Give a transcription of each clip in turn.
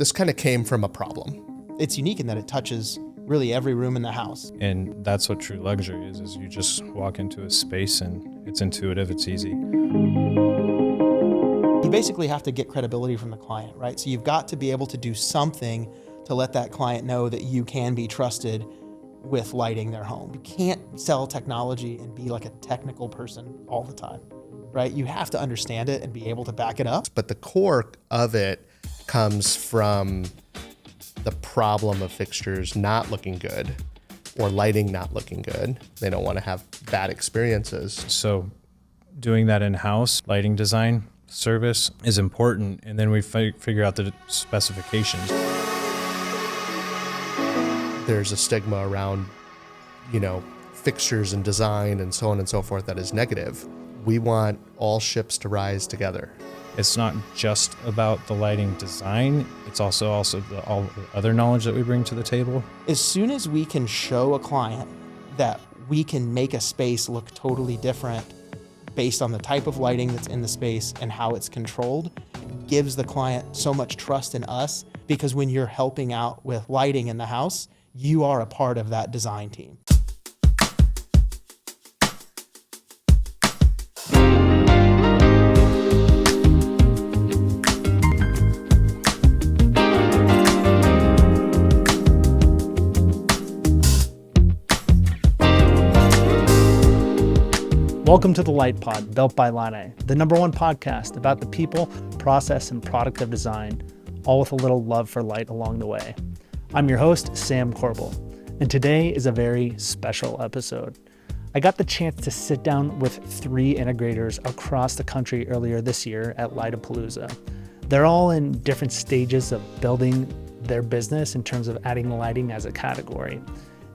This kind of came from a problem. It's unique in that it touches really every room in the house. And that's what true luxury is you just walk into a space and it's intuitive, it's easy. You basically have to get credibility from the client, right? So you've got to be able to do something to let that client know that you can be trusted with lighting their home. You can't sell technology and be like a technical person all the time, right? You have to understand it and be able to back it up. But the core of it comes from the problem of fixtures not looking good or lighting not looking good. They don't want to have bad experiences. So doing that in-house, lighting design, service is important. And then we figure out the specifications. There's a stigma around, fixtures and design and so on and so forth that is negative. We want all ships to rise together. It's not just about the lighting design, it's also all the other knowledge that we bring to the table. As soon as we can show a client that we can make a space look totally different based on the type of lighting that's in the space and how it's controlled, gives the client so much trust in us, because when you're helping out with lighting in the house, you are a part of that design team. Welcome to the Light Pod, built by Line, the #1 podcast about the people, process, and product of design, all with a little love for light along the way. I'm your host, Sam Corbel, and today is a very special episode. I got the chance to sit down with 3 integrators across the country earlier this year at Lightapalooza. They're all in different stages of building their business in terms of adding lighting as a category.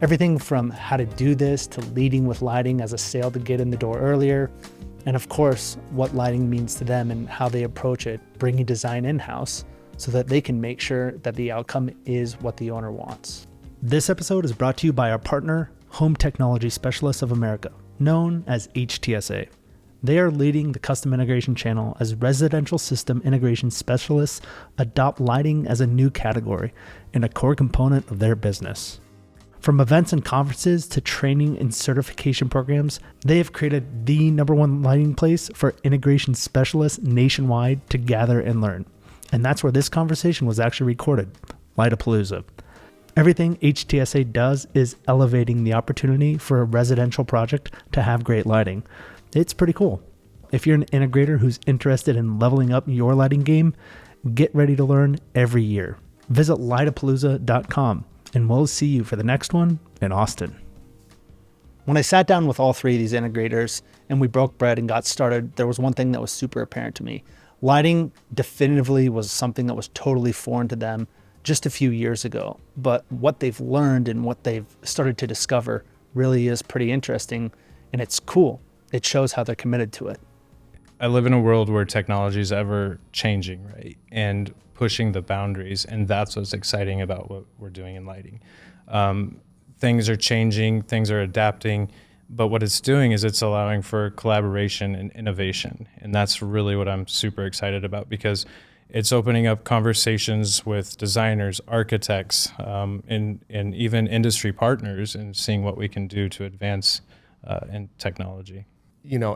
Everything from how to do this to leading with lighting as a sale to get in the door earlier, and of course, what lighting means to them and how they approach it, bringing design in-house so that they can make sure that the outcome is what the owner wants. This episode is brought to you by our partner, Home Technology Specialists of America, known as HTSA. They are leading the custom integration channel as residential system integration specialists adopt lighting as a new category and a core component of their business. From events and conferences to training and certification programs, they have created the #1 lighting place for integration specialists nationwide to gather and learn. And that's where this conversation was actually recorded, Lightapalooza. Everything HTSA does is elevating the opportunity for a residential project to have great lighting. It's pretty cool. If you're an integrator who's interested in leveling up your lighting game, get ready to learn every year. Visit lightapalooza.com. And we'll see you for the next one in Austin. When I sat down with all 3 of these integrators and we broke bread and got started, there was one thing that was super apparent to me. Lighting definitively was something that was totally foreign to them just a few years ago. But what they've learned and what they've started to discover really is pretty interesting, and it's cool. It shows how they're committed to it. I live in a world where technology is ever changing, right? And pushing the boundaries, and that's what's exciting about what we're doing in lighting. Things are changing, things are adapting, but what it's doing is it's allowing for collaboration and innovation, and that's really what I'm super excited about, because it's opening up conversations with designers, architects, and even industry partners, and seeing what we can do to advance in technology.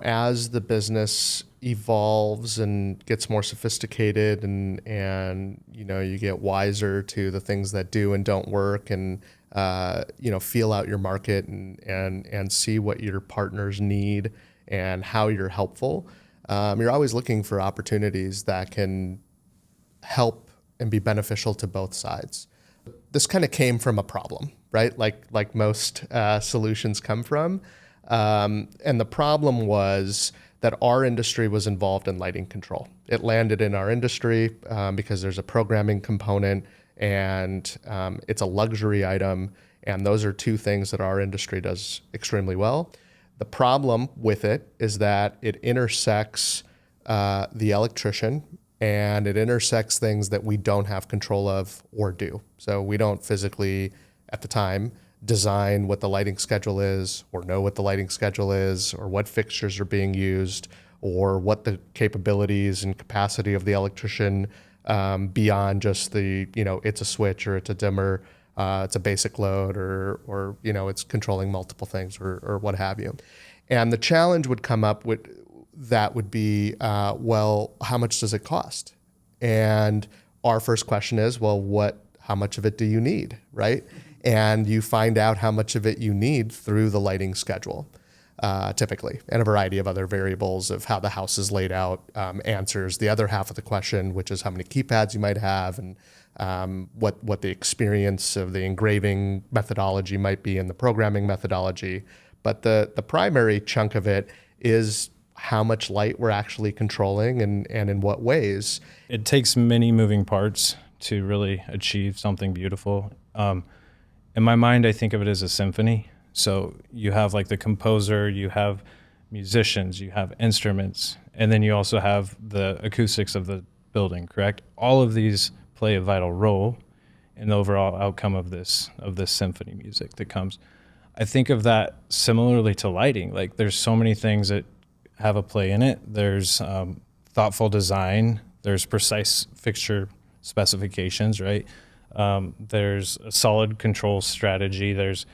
As the business evolves and gets more sophisticated and you get wiser to the things that do and don't work, and feel out your market and see what your partners need and how you're helpful. You're always looking for opportunities that can help and be beneficial to both sides. This kind of came from a problem, right? Like most solutions come from. And the problem was that our industry was involved in lighting control. It landed in our industry because there's a programming component, and it's a luxury item. And those are 2 things that our industry does extremely well. The problem with it is that it intersects the electrician, and it intersects things that we don't have control of or do. So we don't physically, at the time, design what the lighting schedule is, or know what the lighting schedule is, or what fixtures are being used, or what the capabilities and capacity of the electrician beyond just the, it's a switch or it's a dimmer, it's a basic load or it's controlling multiple things or what have you. And the challenge would come up with that would be, well, how much does it cost? And our first question is, well, how much of it do you need, right? And you find out how much of it you need through the lighting schedule, typically, and a variety of other variables of how the house is laid out answers the other half of the question, which is how many keypads you might have and what the experience of the engraving methodology might be and the programming methodology. But the primary chunk of it is how much light we're actually controlling and in what ways. It takes many moving parts to really achieve something beautiful. In my mind, I think of it as a symphony. So you have like the composer, you have musicians, you have instruments, and then you also have the acoustics of the building, correct? All of these play a vital role in the overall outcome of this symphony music that comes. I think of that similarly to lighting. Like there's so many things that have a play in it. There's thoughtful design, there's precise fixture specifications, right? There's a solid control strategy, there's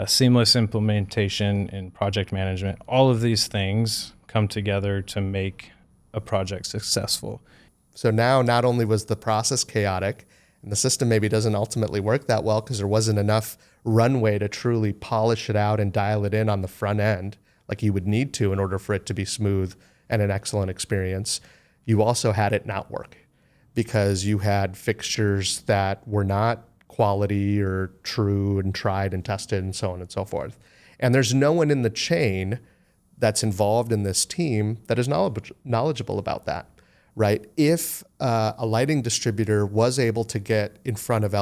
seamless implementation and project management. All of these things come together to make a project successful. So now not only was the process chaotic and the system maybe doesn't ultimately work that well because there wasn't enough runway to truly polish it out and dial it in on the front end like you would need to in order for it to be smooth and an excellent experience, you also had it not work because you had fixtures that were not quality or true and tried and tested and so on and so forth. And there's no one in the chain that's involved in this team that is knowledgeable about that, right? If a lighting distributor was able to get in front of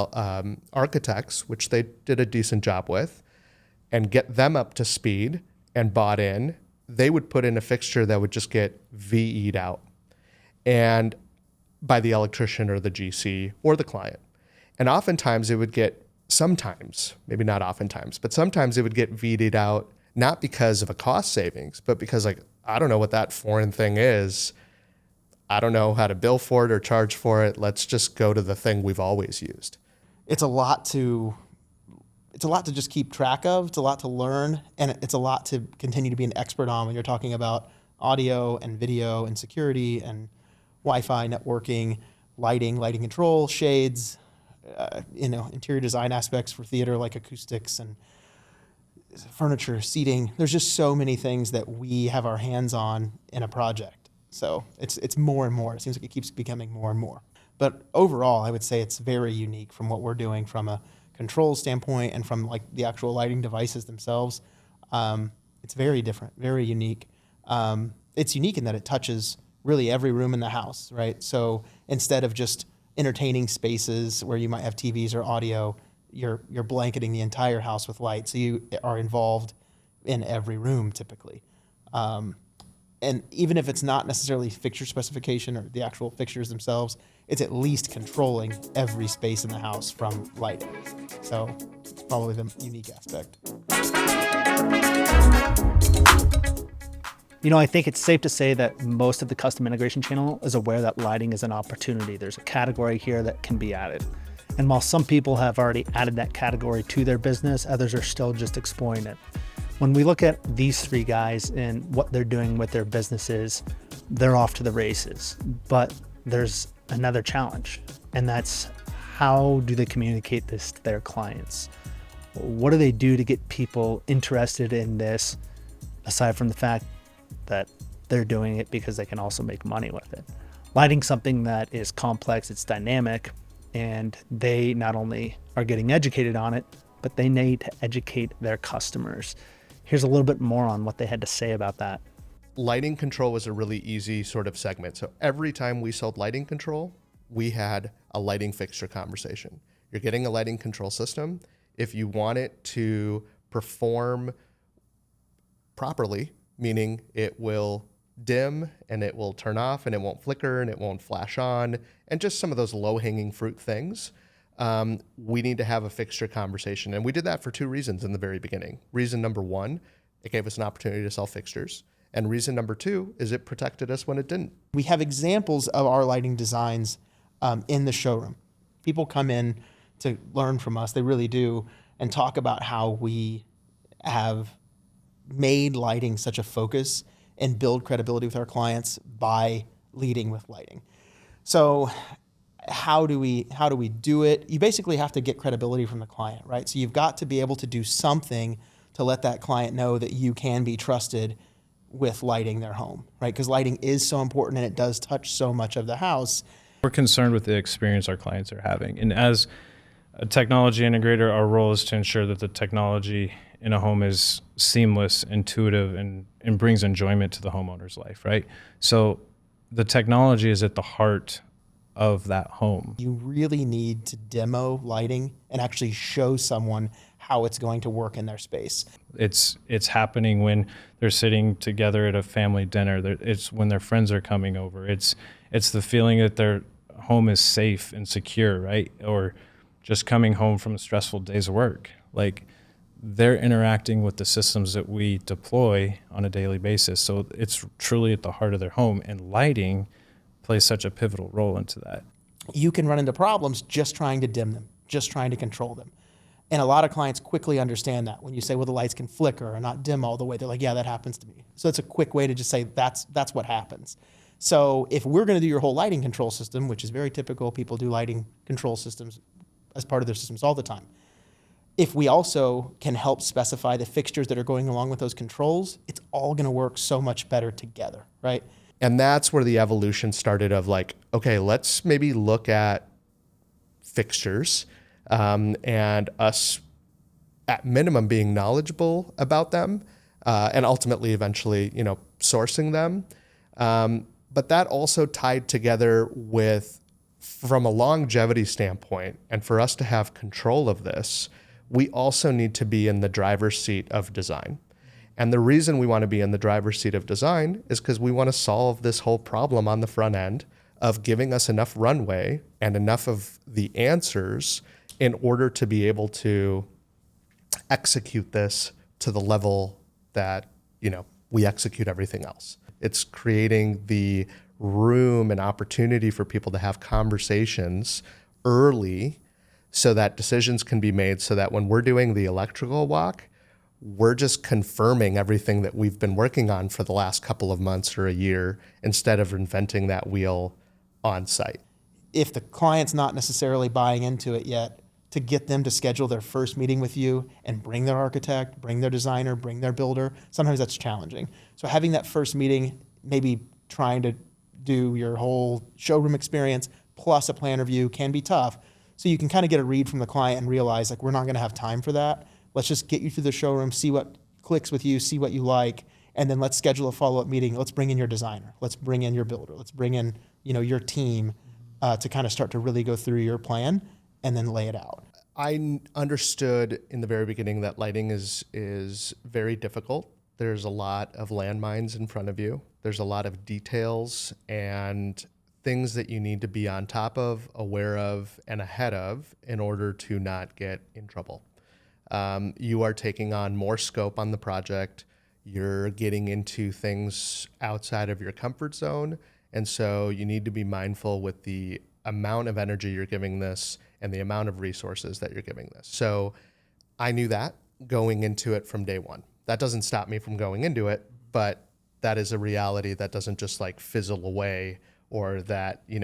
architects, which they did a decent job with, and get them up to speed and bought in, they would put in a fixture that would just get VE'd out and by the electrician or the GC or the client. And oftentimes it would get, sometimes, maybe not oftentimes, but sometimes it would get VE'd out, not because of a cost savings, but because like, I don't know what that foreign thing is. I don't know how to bill for it or charge for it. Let's just go to the thing we've always used. It's a lot to just keep track of. It's a lot to learn, and it's a lot to continue to be an expert on when you're talking about audio and video and security and Wi-Fi networking, lighting control, shades, interior design aspects for theater like acoustics and furniture, seating. There's just so many things that we have our hands on in a project. So it's more and more. It seems like it keeps becoming more and more. But overall, I would say it's very unique from what we're doing from a control standpoint and from like the actual lighting devices themselves. It's very different, very unique. It's unique in that it touches really every room in the house, right? So instead of just entertaining spaces where you might have TVs or audio, you're blanketing the entire house with light. So you are involved in every room typically. And even if it's not necessarily fixture specification or the actual fixtures themselves, it's at least controlling every space in the house from lighting. So it's probably the unique aspect. I think it's safe to say that most of the custom integration channel is aware that lighting is an opportunity. There's a category here that can be added. And while some people have already added that category to their business, others are still just exploring it. When we look at these three guys and what they're doing with their businesses, they're off to the races. But there's another challenge, and that's how do they communicate this to their clients? What do they do to get people interested in this, aside from the fact that they're doing it because they can also make money with it? Lighting something that is complex, it's dynamic, and they not only are getting educated on it, but they need to educate their customers. Here's a little bit more on what they had to say about that. Lighting control was a really easy sort of segment. So every time we sold lighting control, we had a lighting fixture conversation. You're getting a lighting control system. If you want it to perform properly, meaning it will dim and it will turn off and it won't flicker and it won't flash on, and just some of those low-hanging fruit things, we need to have a fixture conversation. And we did that for two reasons in the very beginning. Reason number one, it gave us an opportunity to sell fixtures. And reason number two is it protected us when it didn't. We have examples of our lighting designs in the showroom. People come in to learn from us, they really do, and talk about how we have made lighting such a focus and build credibility with our clients by leading with lighting. So how do we do it? You basically have to get credibility from the client, right? So you've got to be able to do something to let that client know that you can be trusted with lighting their home, right? Because lighting is so important and it does touch so much of the house. We're concerned with the experience our clients are having. And as a technology integrator, our role is to ensure that the technology in a home is seamless, intuitive, and brings enjoyment to the homeowner's life, right? So the technology is at the heart of that home. You really need to demo lighting and actually show someone how it's going to work in their space. It's happening when they're sitting together at a family dinner. It's when their friends are coming over. It's the feeling that their home is safe and secure, right? Or just coming home from a stressful day's work. Like, they're interacting with the systems that we deploy on a daily basis. So it's truly at the heart of their home, and lighting plays such a pivotal role into that. You can run into problems just trying to dim them, just trying to control them. And a lot of clients quickly understand that. When you say, well, the lights can flicker or not dim all the way, they're like, yeah, that happens to me. So it's a quick way to just say that's what happens. So if we're going to do your whole lighting control system, which is very typical, people do lighting control systems as part of their systems all the time. If we also can help specify the fixtures that are going along with those controls, it's all going to work so much better together, right? And that's where the evolution started of like, okay, let's maybe look at fixtures and us at minimum being knowledgeable about them and ultimately eventually, sourcing them. But that also tied together with, from a longevity standpoint, and for us to have control of this, we also need to be in the driver's seat of design. And the reason we want to be in the driver's seat of design is because we want to solve this whole problem on the front end of giving us enough runway and enough of the answers in order to be able to execute this to the level that, we execute everything else. It's creating the room and opportunity for people to have conversations early so that decisions can be made, so that when we're doing the electrical walk, we're just confirming everything that we've been working on for the last couple of months or a year instead of inventing that wheel on site. If the client's not necessarily buying into it yet, to get them to schedule their first meeting with you and bring their architect, bring their designer, bring their builder, sometimes that's challenging. So having that first meeting, maybe trying to do your whole showroom experience plus a plan review can be tough. So you can kind of get a read from the client and realize, like, we're not going to have time for that. Let's just get you through the showroom, see what clicks with you, see what you like, and then let's schedule a follow-up meeting. Let's bring in your designer. Let's bring in your builder. Let's bring in, your team to kind of start to really go through your plan and then lay it out. I understood in the very beginning that lighting is very difficult. There's a lot of landmines in front of you. There's a lot of details and things that you need to be on top of, aware of, and ahead of in order to not get in trouble. You are taking on more scope on the project. You're getting into things outside of your comfort zone. And so you need to be mindful with the amount of energy you're giving this and the amount of resources that you're giving this. So I knew that going into it from day one. That doesn't stop me from going into it, but that is a reality that doesn't just like fizzle away, or that, you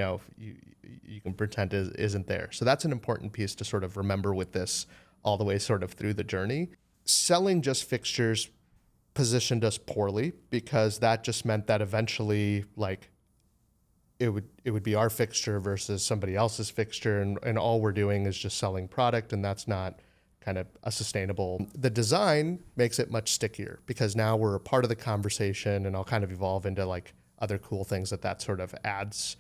can pretend isn't there. So that's an important piece to sort of remember with this all the way sort of through the journey. Selling just fixtures positioned us poorly, because that just meant that eventually, like, it would be our fixture versus somebody else's fixture, and all we're doing is just selling product, and that's not kind of a sustainable. The design makes it much stickier because now we're a part of the conversation, and I'll kind of evolve into like other cool things that sort of adds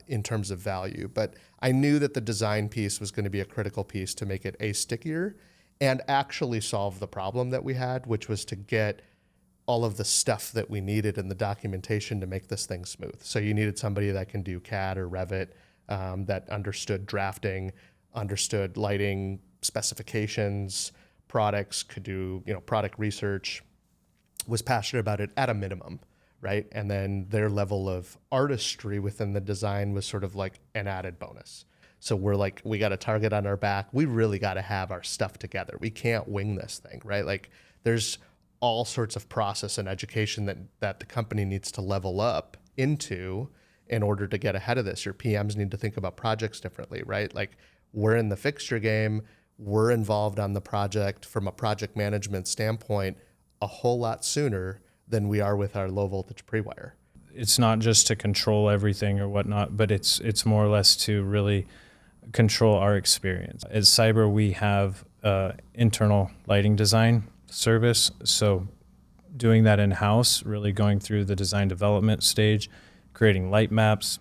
in terms of value. But I knew that the design piece was going to be a critical piece to make it stickier and actually solve the problem that we had, which was to get all of the stuff that we needed in the documentation to make this thing smooth. So you needed somebody that can do CAD or Revit, that understood drafting, understood lighting specifications, products, could do, product research, was passionate about it at a minimum, right? And then their level of artistry within the design was sort of like an added bonus. So we're like, we got a target on our back. We really got to have our stuff together. We can't wing this thing, right? Like there's all sorts of process and education that the company needs to level up into in order to get ahead of this. Your PMs need to think about projects differently, right? Like we're in the fixture game. We're involved on the project from a project management standpoint a whole lot sooner than we are with our low voltage pre-wire. It's not just to control everything or whatnot, but it's more or less to really control our experience. At Cyber, we have internal lighting design service. So doing that in-house, really going through the design development stage, creating light maps,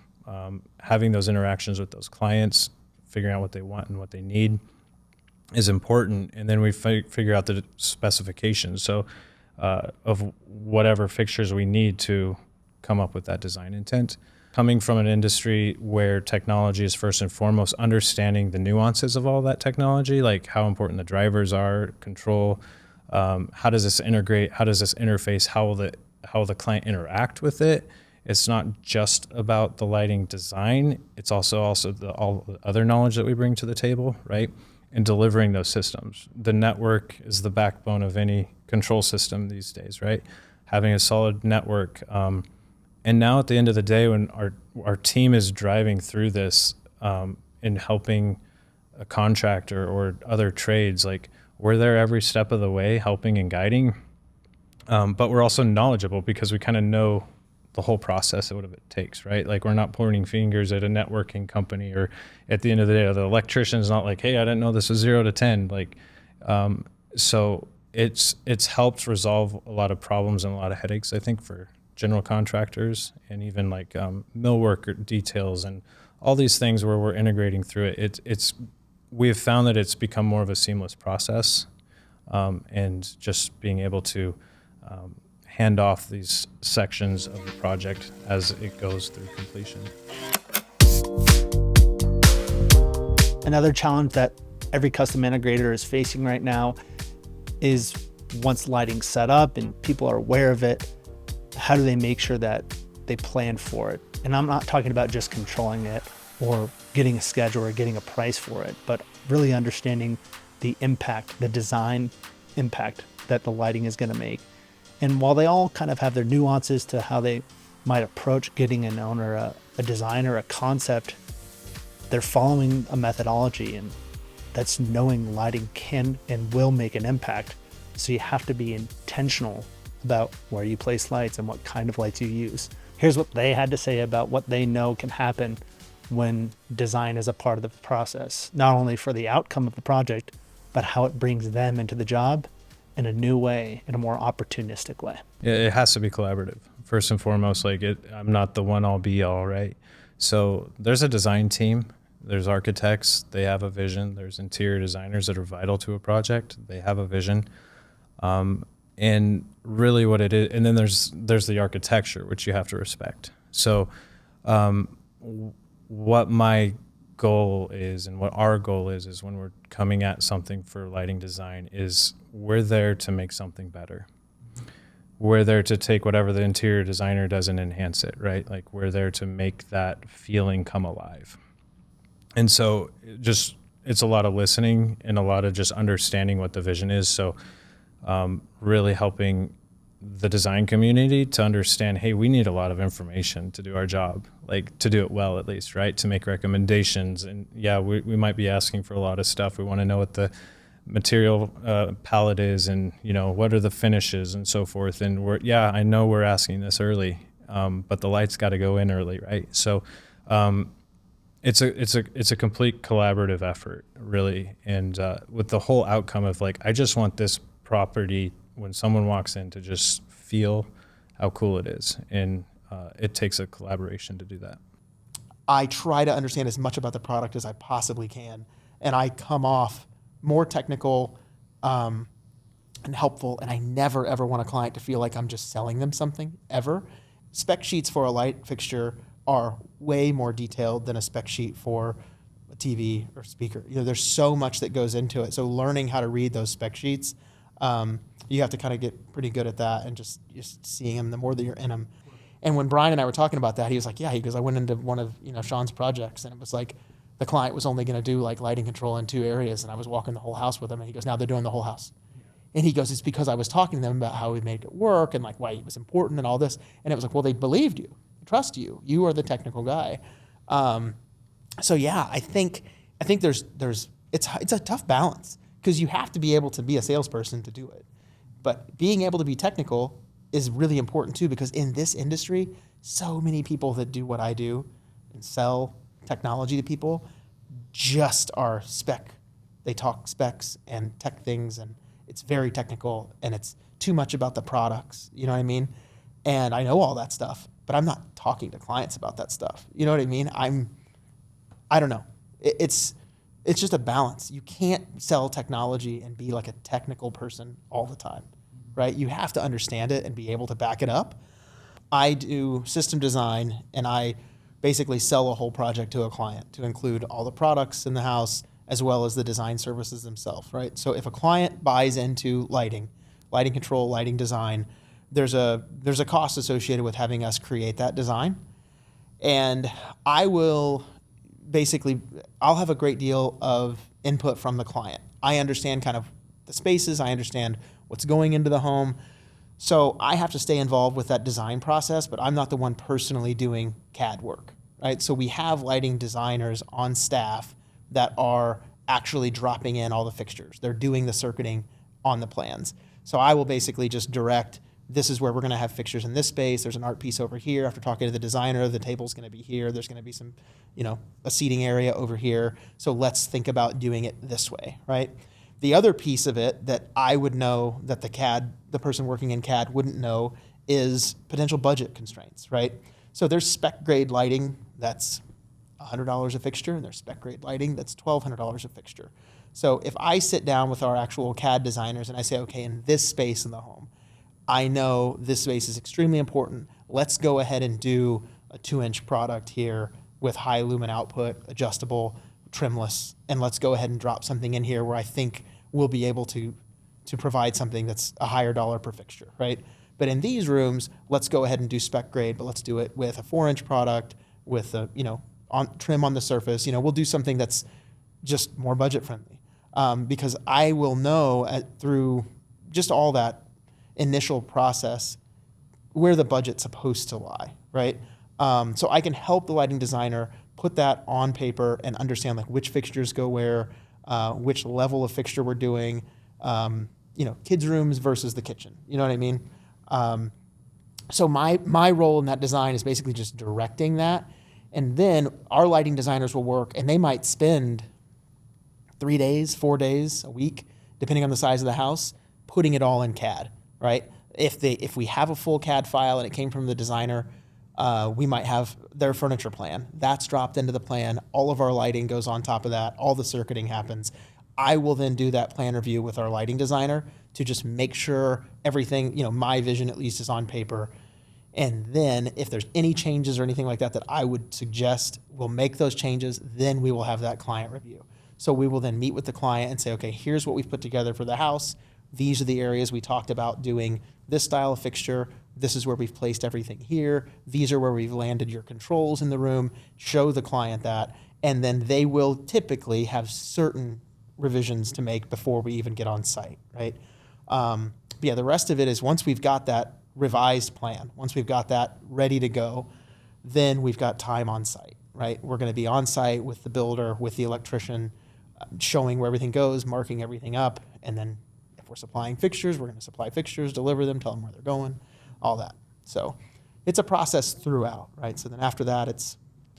having those interactions with those clients, figuring out what they want and what they need is important. And then we figure out the specifications. So of whatever fixtures we need to come up with that design intent. Coming from an industry where technology is first and foremost, understanding the nuances of all that technology, like how important the drivers are, control, how does this integrate, how does this interface, how will the client interact with it. It's not just about the lighting design, it's also all the other knowledge that we bring to the table, right? In delivering those systems. The network is the backbone of any control system these days, right? Having a solid network. And now at the end of the day, when our team is driving through this and helping a contractor or other trades, like we're there every step of the way, helping and guiding. But we're also knowledgeable because we kind of know the whole process of what it takes, right? Like we're not pointing fingers at a networking company, or at the end of the day, the electrician's not like, hey, I didn't know this was 0 to 10. Like, so it's helped resolve a lot of problems and a lot of headaches, I think, for general contractors and even like millwork or details and all these things where we're integrating through it. We've found that it's become more of a seamless process, and just being able to hand off these sections of the project as it goes through completion. Another challenge that every custom integrator is facing right now is once lighting's set up and people are aware of it, how do they make sure that they plan for it? And I'm not talking about just controlling it or getting a schedule or getting a price for it, but really understanding the impact, the design impact that the lighting is going to make. And while they all kind of have their nuances to how they might approach getting an owner a design or a concept, they're following a methodology, and that's knowing lighting can and will make an impact. So you have to be intentional about where you place lights and what kind of lights you use. Here's what they had to say about what they know can happen when design is a part of the process, not only for the outcome of the project, but how it brings them into the job in a new way, in a more opportunistic way. Yeah, it has to be collaborative. First and foremost, I'm not the one all be all, right? So there's a design team, there's architects, they have a vision, there's interior designers that are vital to a project, they have a vision. And really what it is, and then there's the architecture, which you have to respect. So what my goal is and what our goal is when we're coming at something for lighting design is we're there to make something better. We're there to take whatever the interior designer does and enhance it, right? Like we're there to make that feeling come alive. And so it's a lot of listening and a lot of just understanding what the vision is. So really helping the design community to understand, hey, we need a lot of information to do our job, like to do it well at least, right? To make recommendations. And yeah, we might be asking for a lot of stuff. We want to know what the material palette is and, what are the finishes and so forth. And I know we're asking this early, but the lights got to go in early, right? So it's a complete collaborative effort, really. And with the whole outcome of I just want this property when someone walks in to just feel how cool it is. And it takes a collaboration to do that. I try to understand as much about the product as I possibly can, and I come off more technical and helpful, and I never, ever want a client to feel like I'm just selling them something, ever. Spec sheets for a light fixture are way more detailed than a spec sheet for a TV or speaker. There's so much that goes into it. So learning how to read those spec sheets, you have to kind of get pretty good at that, and just seeing them the more that you're in them. And when Brian and I were talking about that, he was like, yeah, he goes, I went into one of, Sean's projects, and it was like the client was only going to do like lighting control in 2 areas. And I was walking the whole house with him, and he goes, now they're doing the whole house. And he goes, it's because I was talking to them about how we made it work and like why it was important and all this. And it was like, well, they believed you, trust you. You are the technical guy. So yeah, I think there's it's a tough balance, because you have to be able to be a salesperson to do it. But being able to be technical is really important too, because in this industry, so many people that do what I do and sell technology to people just are spec. They talk specs and tech things, and it's very technical, and it's too much about the products. You know what I mean? And I know all that stuff, but I'm not talking to clients about that stuff. You know what I mean? I don't know. It's just a balance. You can't sell technology and be like a technical person all the time, right? You have to understand it and be able to back it up. I do system design, and I basically sell a whole project to a client to include all the products in the house as well as the design services themselves, right? So if a client buys into lighting control, lighting design, there's a cost associated with having us create that design. And I'll have a great deal of input from the client. I understand kind of the spaces, I understand what's going into the home. So I have to stay involved with that design process, but I'm not the one personally doing CAD work, right? So we have lighting designers on staff that are actually dropping in all the fixtures. They're doing the circuiting on the plans. So I will basically just direct, this is where we're going to have fixtures in this space. There's an art piece over here. After talking to the designer, the table's going to be here. There's going to be some, a seating area over here. So let's think about doing it this way, right? The other piece of it that I would know that the person working in CAD wouldn't know, is potential budget constraints, right? So there's spec grade lighting that's $100 a fixture, and there's spec grade lighting that's $1,200 a fixture. So if I sit down with our actual CAD designers and I say, okay, in this space in the home, I know this space is extremely important. Let's go ahead and do a 2-inch product here with high lumen output, adjustable, trimless, and let's go ahead and drop something in here where I think we'll be able to provide something that's a higher dollar per fixture, right? But in these rooms, let's go ahead and do spec grade, but let's do it with a 4-inch product with a, trim on the surface. We'll do something that's just more budget friendly, because I will know through just all that initial process where the budget's supposed to lie, right? So I can help the lighting designer put that on paper and understand like which fixtures go where, which level of fixture we're doing, kids' rooms versus the kitchen. You know what I mean? So my role in that design is basically just directing that. And then our lighting designers will work, and they might spend 3 days, 4 days, a week, depending on the size of the house, putting it all in CAD, right? If we have a full CAD file and it came from the designer, we might have their furniture plan. That's dropped into the plan. All of our lighting goes on top of that. All the circuiting happens. I will then do that plan review with our lighting designer to just make sure everything, my vision at least, is on paper. And then if there's any changes or anything like that I would suggest, we'll make those changes. Then we will have that client review. So we will then meet with the client and say, okay, here's what we've put together for the house. These are the areas we talked about doing this style of fixture. This is where we've placed everything here. These are where we've landed your controls in the room. Show the client that. And then they will typically have certain revisions to make before we even get on site, right? But yeah, the rest of it is once we've got that revised plan, once we've got that ready to go, then we've got time on site, right? We're going to be on site with the builder, with the electrician, showing where everything goes, marking everything up, and then if we're supplying fixtures, we're going to supply fixtures, deliver them, tell them where they're going, all that. So it's a process throughout, right? So then after that, it's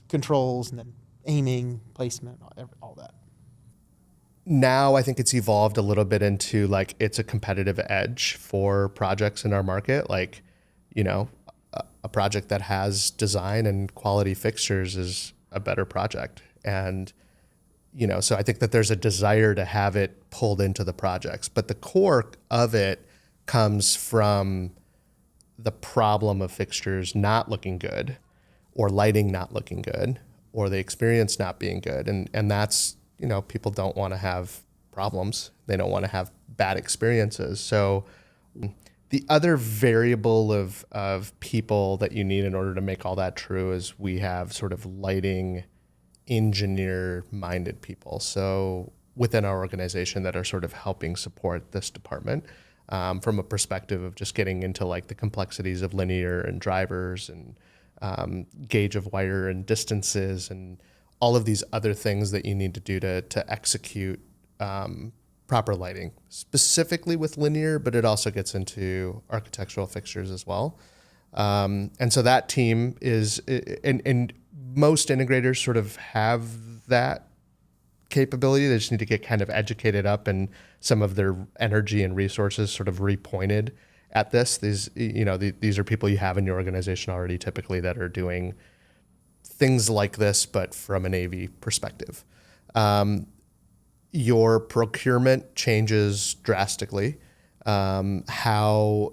controls and then aiming, placement, all that. Now I think it's evolved a little bit into like it's a competitive edge for projects in our market. Like, a project that has design and quality fixtures is a better project. And, so I think that there's a desire to have it pulled into the projects. But the core of it comes from the problem of fixtures not looking good, or lighting not looking good, or the experience not being good. And that's, people don't want to have problems. They don't want to have bad experiences. So The other variable of people that you need in order to make all that true is we have sort of lighting engineer-minded people. So within our organization that are sort of helping support this department from a perspective of just getting into like the complexities of linear and drivers and gauge of wire and distances and all of these other things that you need to do to execute proper lighting, specifically with linear, but it also gets into architectural fixtures as well. And so that team is, and most integrators sort of have that capability. They just need to get kind of educated up and some of their energy and resources sort of repointed at this. These are people you have in your organization already typically that are doing things like this, but from an AV perspective. Your procurement changes drastically. Because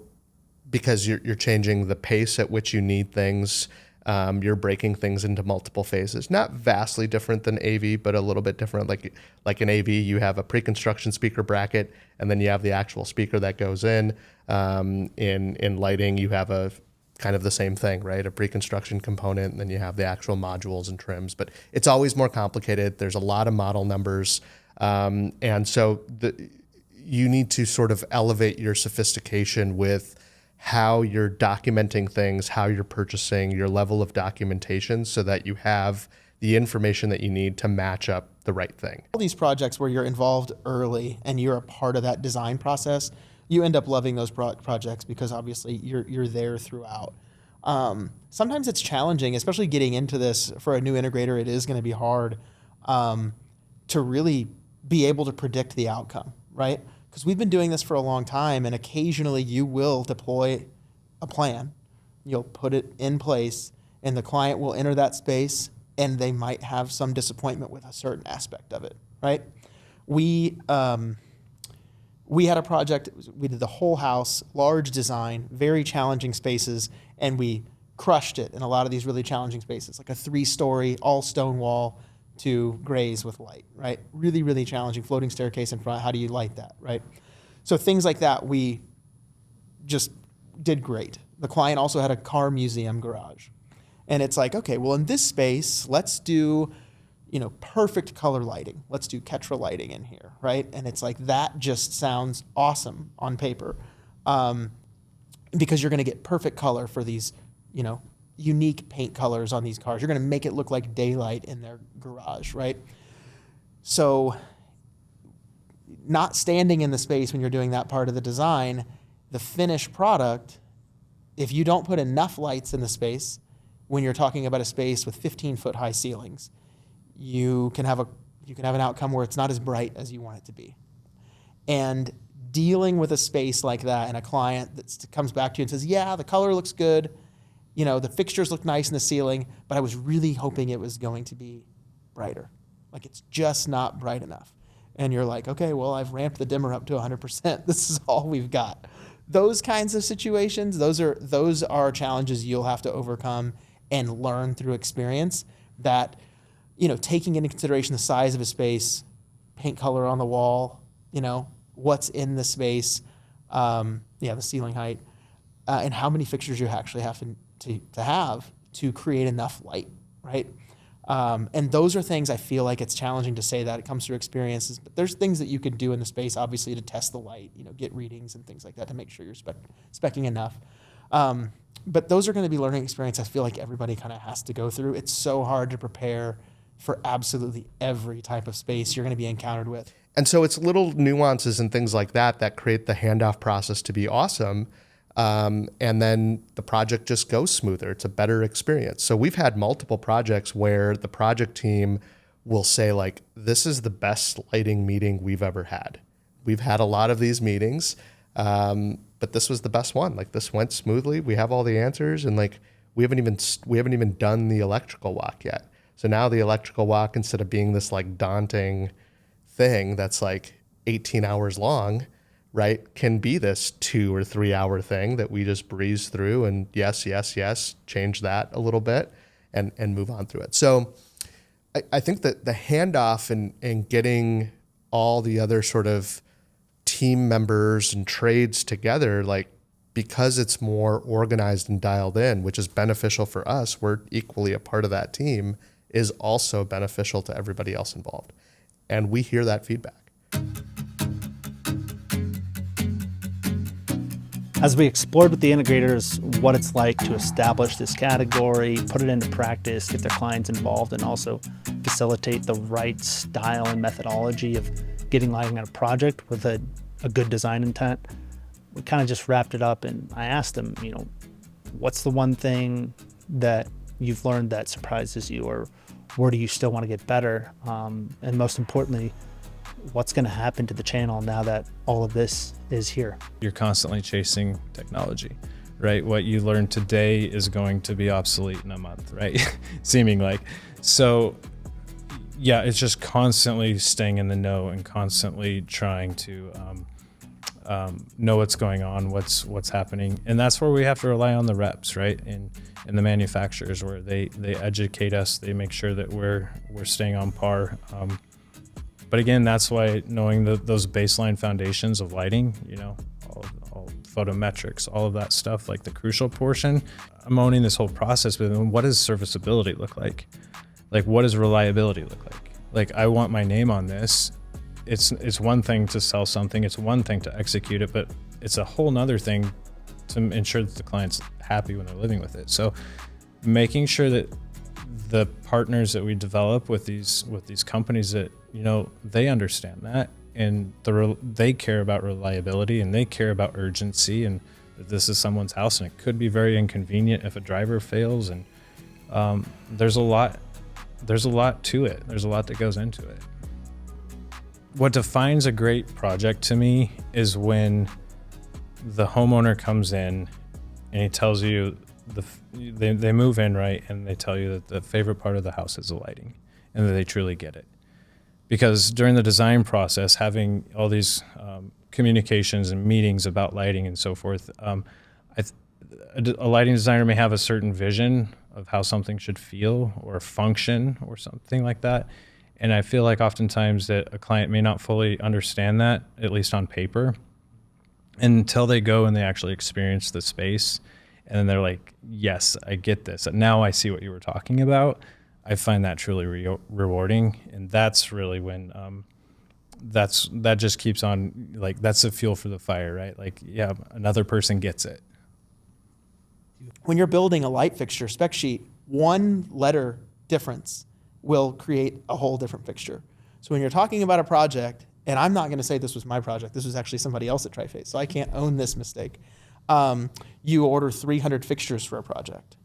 you're changing the pace at which you need things. You're breaking things into multiple phases. Not vastly different than AV, but a little bit different. Like in AV, you have a pre-construction speaker bracket, and then you have the actual speaker that goes in. In lighting, you have a kind of the same thing, right? A pre-construction component, and then you have the actual modules and trims. But it's always more complicated. There's a lot of model numbers. And so you need to sort of elevate your sophistication with how you're documenting things, how you're purchasing, your level of documentation so that you have the information that you need to match up the right thing. All these projects where you're involved early and you're a part of that design process, you end up loving those projects because obviously you're there throughout. Sometimes it's challenging, especially getting into this for a new integrator. It is going to be hard to really be able to predict the outcome, right? Because we've been doing this for a long time, and occasionally you will deploy a plan, you'll put it in place, and the client will enter that space, and they might have some disappointment with a certain aspect of it, right? We had a project, we did the whole house, large design, very challenging spaces, and we crushed it in a lot of these really challenging spaces, like a 3-story, all stone wall, to graze with light, right? Really, really challenging. Floating staircase in front. How do you light that, right? So things like that, we just did great. The client also had a car museum garage. And it's like, okay, well, in this space, let's do, perfect color lighting. Let's do Ketra lighting in here, right? And it's like, that just sounds awesome on paper because you're going to get perfect color for these, unique paint colors on these cars. You're going to make it look like daylight in their garage, right? So not standing in the space when you're doing that part of the design, the finished product, if you don't put enough lights in the space, when you're talking about a space with 15-foot high ceilings, you can have an outcome where it's not as bright as you want it to be. And dealing with a space like that and a client that comes back to you and says, yeah, the color looks good, the fixtures look nice in the ceiling, but I was really hoping it was going to be brighter. Like, it's just not bright enough. And you're like, okay, well, I've ramped the dimmer up to 100%. This is all we've got. Those kinds of situations, those are challenges you'll have to overcome and learn through experience that, taking into consideration the size of a space, paint color on the wall, what's in the space, the ceiling height, and how many fixtures you actually have to have to create enough light, right? And those are things I feel like it's challenging to say that. It comes through experiences, but there's things that you could do in the space, obviously, to test the light, get readings and things like that to make sure you're speccing enough. But those are going to be learning experiences I feel like everybody kind of has to go through. It's so hard to prepare for absolutely every type of space you're going to be encountered with. And so it's little nuances and things like that create the handoff process to be awesome. And then the project just goes smoother. It's a better experience. So we've had multiple projects where the project team will say, like, this is the best lighting meeting we've ever had. We've had a lot of these meetings, but this was the best one. Like, this went smoothly. We have all the answers, and like we haven't even done the electrical walk yet. So now the electrical walk, instead of being this like daunting thing that's like 18 hours long, right, can be this 2 or 3 hour thing that we just breeze through and yes, change that a little bit and move on through it. So I think that the handoff and getting all the other sort of team members and trades together, like, because it's more organized and dialed in, which is beneficial for us, we're equally a part of that team, is also beneficial to everybody else involved. And we hear that feedback. As we explored with the integrators what it's like to establish this category, put it into practice, get their clients involved, and also facilitate the right style and methodology of getting lighting on a project with a good design intent, we kind of just wrapped it up, and I asked them, what's the one thing that you've learned that surprises you, or where do you still want to get better? And most importantly, what's going to happen to the channel now that all of this is here? You're constantly chasing technology, right? What you learn today is going to be obsolete in a month, right? Seeming like. So yeah, it's just constantly staying in the know and constantly trying to know what's going on, what's happening. And that's where we have to rely on the reps, right? And the manufacturers, where they educate us, they make sure that we're staying on par. But again, that's why knowing those baseline foundations of lighting, all photometrics, all of that stuff, like the crucial portion, I'm owning this whole process. But what does serviceability look like? Like, what does reliability look like? Like, I want my name on this. It's one thing to sell something. It's one thing to execute it, but it's a whole nother thing to ensure that the client's happy when they're living with it. So making sure that the partners that we develop with these companies, that they understand that, and they care about reliability, and they care about urgency, and that this is someone's house, and it could be very inconvenient if a driver fails. And there's a lot to it. There's a lot that goes into it. What defines a great project to me is when the homeowner comes in and he tells you they move in, right, and they tell you that the favorite part of the house is the lighting, and that they truly get it. Because during the design process, having all these communications and meetings about lighting and so forth, a lighting designer may have a certain vision of how something should feel or function or something like that. And I feel like oftentimes that a client may not fully understand that, at least on paper, until they go and they actually experience the space. And then they're like, yes, I get this. Now I see what you were talking about. I find that truly rewarding. And that's really when that just keeps on, like, that's the fuel for the fire, right? Like, yeah, another person gets it. When you're building a light fixture spec sheet, one letter difference will create a whole different fixture. So when you're talking about a project, and I'm not going to say this was my project, this was actually somebody else at Triphase, so I can't own this mistake. You order 300 fixtures for a project,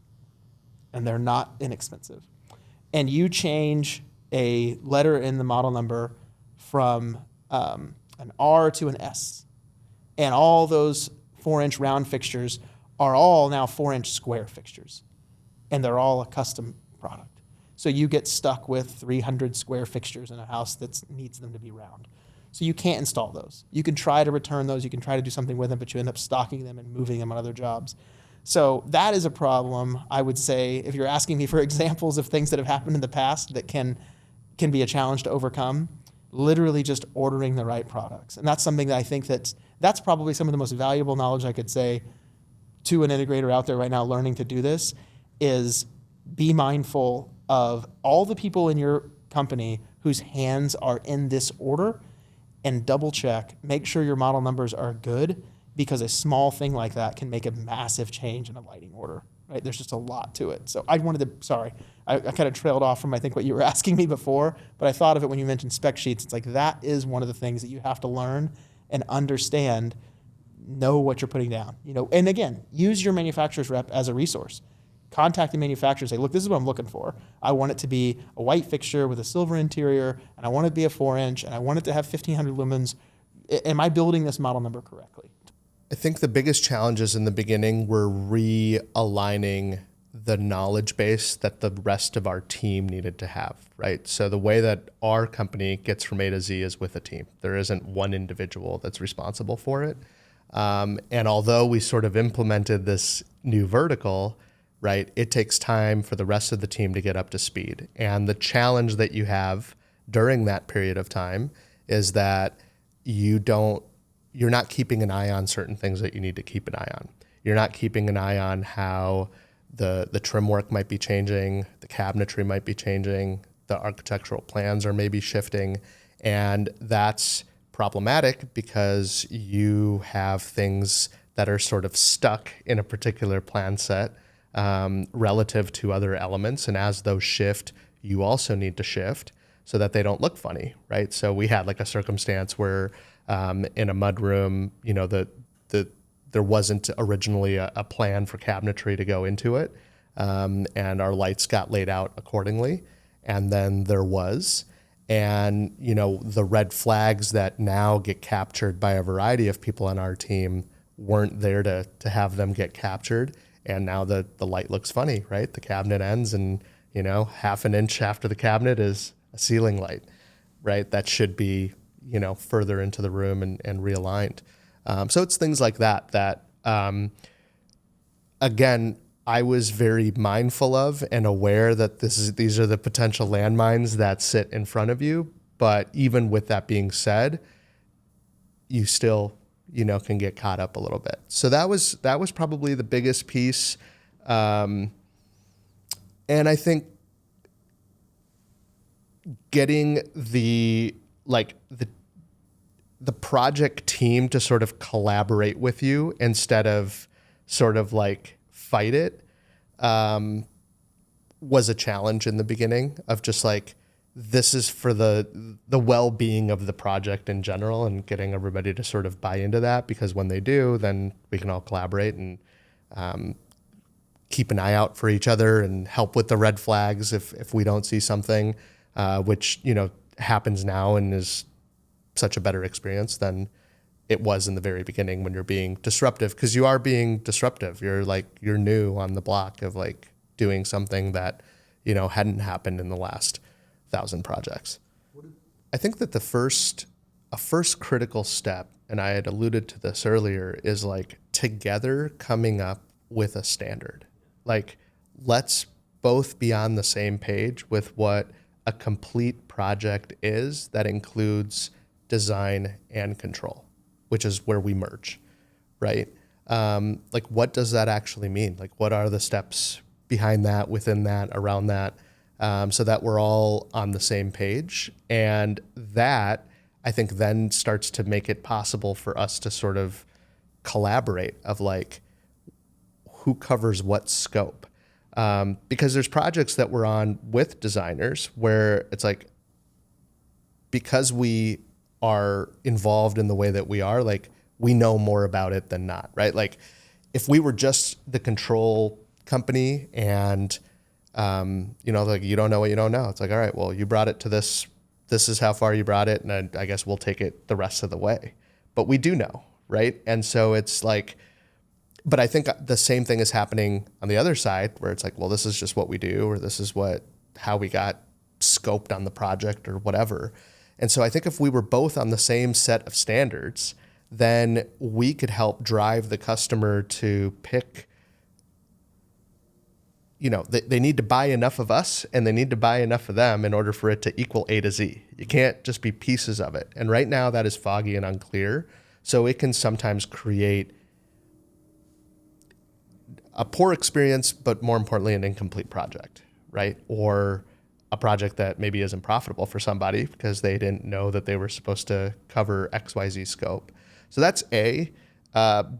and they're not inexpensive. And you change a letter in the model number from an R to an S. And all those 4-inch round fixtures are all now 4-inch square fixtures. And they're all a custom product. So you get stuck with 300 square fixtures in a house that needs them to be round. So you can't install those. You can try to return those, you can try to do something with them, but you end up stocking them and moving them on other jobs. So that is a problem, I would say, if you're asking me for examples of things that have happened in the past that can be a challenge to overcome, literally just ordering the right products. And that's something that I think that's probably some of the most valuable knowledge I could say to an integrator out there right now learning to do this, is be mindful of all the people in your company whose hands are in this order, and double check, make sure your model numbers are good, because a small thing like that can make a massive change in a lighting order, right? There's just a lot to it. So I kind of trailed off from, I think, what you were asking me before, but I thought of it when you mentioned spec sheets. It's like, that is one of the things that you have to learn and understand, know what you're putting down, and again, use your manufacturer's rep as a resource. Contact the manufacturer and say, look, this is what I'm looking for. I want it to be a white fixture with a silver interior, and I want it to be a 4-inch, and I want it to have 1,500 lumens. Am I building this model number correctly? I think the biggest challenges in the beginning were realigning the knowledge base that the rest of our team needed to have, right? So the way that our company gets from A to Z is with a team. There isn't one individual that's responsible for it. And although we sort of implemented this new vertical, right, it takes time for the rest of the team to get up to speed. And the challenge that you have during that period of time is that you're not keeping an eye on certain things that you need to keep an eye on. You're not keeping an eye on how the trim work might be changing, the cabinetry might be changing, the architectural plans are maybe shifting. And that's problematic because you have things that are sort of stuck in a particular plan set relative to other elements. And as those shift, you also need to shift so that they don't look funny, right? So we had like a circumstance where in a mudroom, there wasn't originally a plan for cabinetry to go into it, and our lights got laid out accordingly. And then there was, and the red flags that now get captured by a variety of people on our team weren't there to have them get captured. And now the light looks funny, right? The cabinet ends, and half an inch after the cabinet is a ceiling light, right? That should be further into the room and realigned. So it's things like that again, I was very mindful of and aware that these are the potential landmines that sit in front of you. But even with that being said, you still, can get caught up a little bit. So that was probably the biggest piece. And I think getting the project team to sort of collaborate with you instead of sort of like fight it was a challenge in the beginning of just like, this is for the well-being of the project in general, and getting everybody to sort of buy into that, because when they do, then we can all collaborate and keep an eye out for each other and help with the red flags if we don't see something, which, happens now and is such a better experience than it was in the very beginning when you're being disruptive, because you are being disruptive. You're new on the block of like doing something that, hadn't happened in the last 1,000 projects. I think that a first critical step, and I had alluded to this earlier, is like together coming up with a standard. Like, let's both be on the same page with what a complete project is that includes design and control, which is where we merge, right? Like, what does that actually mean? Like, what are the steps behind that, within that, around that, so that we're all on the same page? And that, I think, then starts to make it possible for us to sort of collaborate of like, who covers what scope? Because there's projects that we're on with designers where it's like, because we are involved in the way that we are, like, we know more about it than not, right? Like, if we were just the control company and, like, you don't know what you don't know. It's like, all right, well, you brought it to this is how far you brought it, and I guess we'll take it the rest of the way. But we do know, right? And so it's like, but I think the same thing is happening on the other side, where it's like, well, this is just what we do, or this is how we got scoped on the project or whatever. And so I think if we were both on the same set of standards, then we could help drive the customer to pick, they need to buy enough of us and they need to buy enough of them in order for it to equal A to Z. You can't just be pieces of it. And right now that is foggy and unclear. So it can sometimes create a poor experience, but more importantly, an incomplete project, right? Or a project that maybe isn't profitable for somebody because they didn't know that they were supposed to cover XYZ scope. So that's A.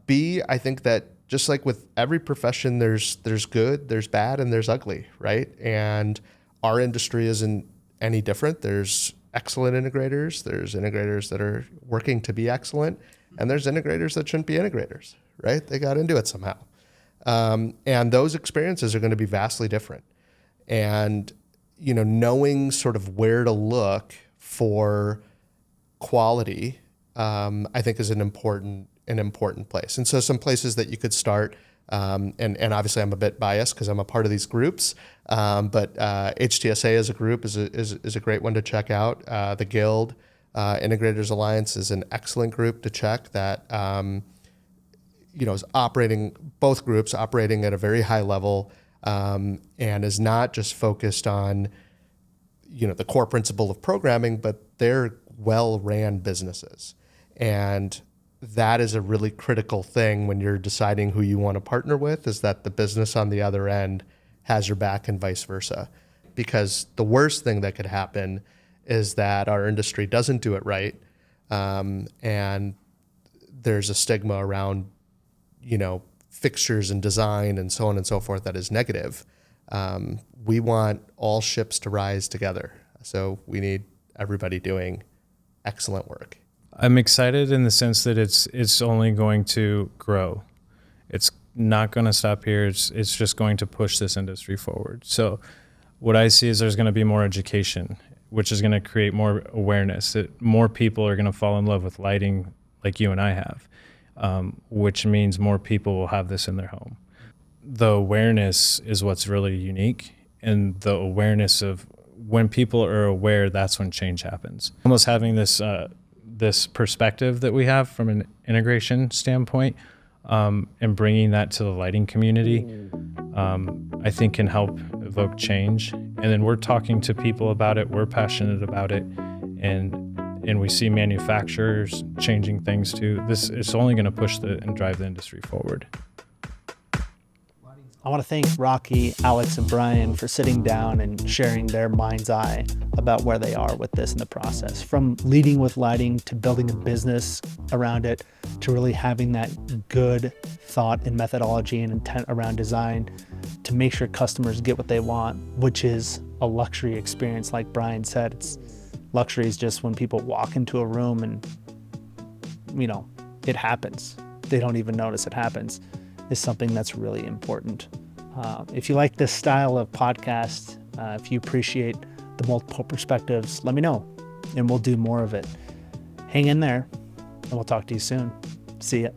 B, I think that just like with every profession, there's good, there's bad, and there's ugly, right? And our industry isn't any different. There's excellent integrators. There's integrators that are working to be excellent. And there's integrators that shouldn't be integrators, right? They got into it somehow. And those experiences are going to be vastly different. And, knowing sort of where to look for quality, I think is an important place. And so some places that you could start, and obviously I'm a bit biased because I'm a part of these groups, but HTSA as a group is a great one to check out. The Guild, Integrators Alliance is an excellent group to check that, is operating, both groups operating at a very high level, and is not just focused on, the core principle of programming, but they're well-ran businesses. And that is a really critical thing when you're deciding who you want to partner with, is that the business on the other end has your back and vice versa. Because the worst thing that could happen is that our industry doesn't do it right, and there's a stigma around, fixtures and design and so on and so forth that is negative. We want all ships to rise together. So we need everybody doing excellent work. I'm excited in the sense that it's only going to grow. It's not going to stop here. It's just going to push this industry forward. So what I see is there's going to be more education, which is going to create more awareness, that more people are going to fall in love with lighting like you and I have, which means more people will have this in their home. The awareness is what's really unique, and the awareness of when people are aware, that's when change happens. Almost having this this perspective that we have from an integration standpoint, and bringing that to the lighting community, I think can help evoke change. And then we're talking to people about it, we're passionate about it, and we see manufacturers changing things too. This is only going to push and drive the industry forward. I want to thank Rocky, Alex, and Brian for sitting down and sharing their mind's eye about where they are with this in the process. From leading with lighting to building a business around it, to really having that good thought and methodology and intent around design to make sure customers get what they want, which is a luxury experience. Like Brian said, luxury is just when people walk into a room and, it happens. They don't even notice it happens. Is something that's really important. If you like this style of podcast, if you appreciate the multiple perspectives, let me know and we'll do more of it. Hang in there and we'll talk to you soon. See ya.